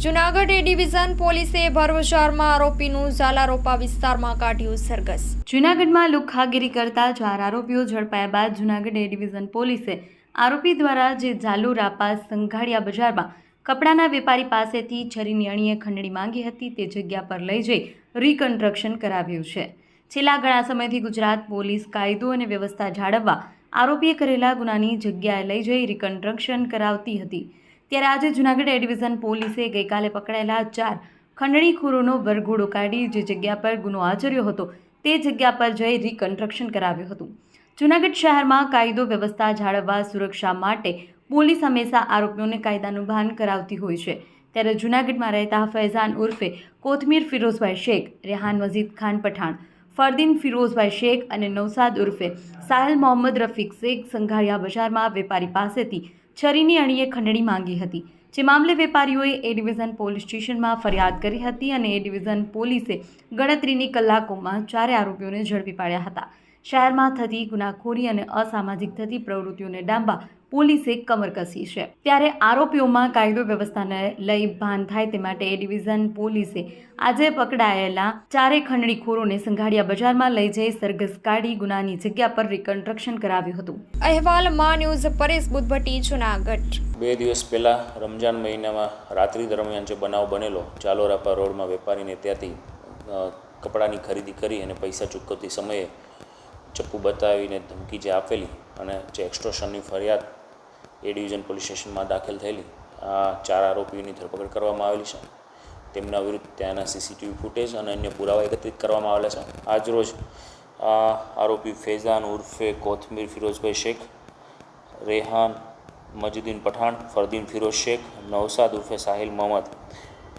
જૂનાગઢ એ division પોલીસે ભરબજારમાં આરોપીનું ઝાલારોપા વિસ્તારમાં કાઢ્યું સરઘસ। જૂનાગઢમાં લુખ્ખાગીરી કરતા 4 આરોપીઓ ઝડપાયા બાદ જૂનાગઢ એ ડિવિઝન પોલીસે આરોપી દ્વારા જે ઝાલુરાપા સંઘાડિયા બજારમાં કપડાના વેપારી પાસેથી છરીની અણીએ ખંડણી માંગી હતી તે જગ્યા પર લઈ જઈ રિકન્સ્ટ્રક્શન કરાવ્યું છે। છેલ્લા ઘણા સમયથી ગુજરાત પોલીસ કાયદો અને વ્યવસ્થા જાળવવા આરોપીએ કરેલા ગુનાની જગ્યાએ લઈ જઈ રિકન્સ્ટ્રક્શન કરાવતી હતી। ત્યારે આજે જૂનાગઢ એ ડિવિઝન પોલીસે ગઈકાલે પકડાયેલા 4 ખંડણીખોરોનો વરઘોડો કાઢી જે જગ્યા પર ગુનો આચર્યો હતો તે જગ્યા પર જઈ રિકન્સ્ટ્રક્શન કરાવ્યું હતું। જૂનાગઢ શહેરમાં કાયદો વ્યવસ્થા જાળવવા સુરક્ષા માટે પોલીસ હંમેશા આરોપીઓને કાયદાનું ભાન કરાવતી હોય છે। ત્યારે જૂનાગઢમાં રહેતા ફૈઝાન ઉર્ફે કોથમીર ફિરોઝભાઈ શેખ, રેહાન મજીદ ખાન પઠાણ, ફરદીન ફિરોઝભાઈ શેખ અને નૌસાદ ઉર્ફે સાહેલ મોહમ્મદ રફીક શેખ સંઘાડિયા બજારમાં વેપારી પાસેથી છરીની અણીએ ખંડણી માંગી હતી। જે મામલે વેપારીઓએ એ ડિવિઝન પોલીસ સ્ટેશનમાં ફરિયાદ કરી હતી અને એ ડિવિઝન પોલીસે ગણતરીની કલાકોમાં 4 આરોપીઓને ઝડપી પાડ્યા હતા। શહેરમાં થતી ગુનાખોરી અને અસામાજિક થતી પ્રવૃત્તિઓને ડામવા પોલીસે કમર કસી છે। ત્યારે આરોપીઓમાં કાયદો વ્યવસ્થાને લઈ ભાન થાય તે માટે એ ડિવિઝન પોલીસે આજે પકડાયેલા 4 ખંડણીખોરોને સંઘાડિયા બજારમાં લઈ જઈ સરઘસ કાઢી ગુનાની જગ્યા પર રિકન્સ્ટ્રક્શન કરાવ્યું હતું। અહેવાલ માં ન્યૂઝ પરેશ બુદ્ધભટ્ટી, જૂનાગઢ। 2 દિવસ પહેલાં રમજાન મહિનામાં રાત્રિ દરમિયાન જે બનાવ બનેલો ઝાલોરાપા રોડમાં વેપારીને ત્યાંથી કપડાની ખરીદી કરી અને પૈસા ચૂકવતી સમયે ચપ્પુ બતાવીને ધમકી જે આપેલી અને જે એક્સ્ટોર્શનની ફરિયાદ એ ડિવિઝન પોલીસ સ્ટેશનમાં દાખલ થયેલી આ 4 આરોપીઓની ધરપકડ કરવામાં આવેલી છે। તેમના વિરુદ્ધ ત્યાંના સીસીટીવી ફૂટેજ અને અન્ય પુરાવા એકત્રિત કરવામાં આવેલા છે। આજરોજ આરોપી ફૈઝાન ઉર્ફે કોથમીર ફિરોઝભાઈ શેખ, રેહાન મજીદીન પઠાણ, ફરદીન ફિરોઝ શેખ, નૌસાદ ઉર્ફે સાહિલ મોહમ્મદ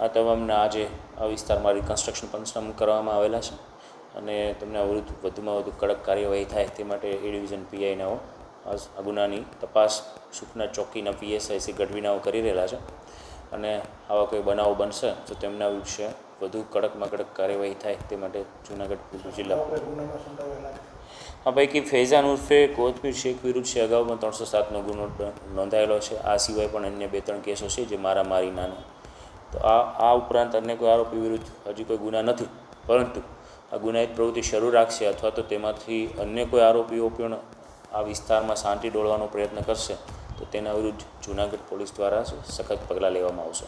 આ તમામને આજે આ વિસ્તારમાં રિકન્સ્ટ્રક્શન પંચનામું કરવામાં આવેલા છે અને તેમના વિરુદ્ધ વધુમાં વધુ કડક કાર્યવાહી થાય તે માટે એ ડિવિઝન પીઆઈનાઓ આ ગુનાની તપાસ સુખના ચોકીના પીએસઆઈ શ્રી ગઢવીનાઓ કરી રહેલા છે અને આવા કોઈ બનાવો બનશે તો તેમના વિશે વધુ કડકમાં કડક કાર્યવાહી થાય તે માટે જૂનાગઢ જિલ્લા આ પૈકી ફૈઝાન ઉર્ફે કોથમીર શેખ વિરુદ્ધ છે અગાઉ પણ 307નો ગુનો નોંધાયેલો છે। આ સિવાય પણ અન્ય 2-3 કેસો છે જે મારામારીનાનો। તો આ ઉપરાંત અન્ય કોઈ આરોપી વિરુદ્ધ હજી કોઈ ગુના નથી, પરંતુ આ ગુનાહિત પ્રવૃત્તિ શરૂ રાખશે અથવા તો તેમાંથી અન્ય કોઈ આરોપીઓ પણ આ વિસ્તારમાં શાંતિ ડોળવાનો પ્રયત્ન કરશે તો તેના વિરુદ્ધ જૂનાગઢ પોલીસ દ્વારા સખત પગલાં લેવામાં આવશે।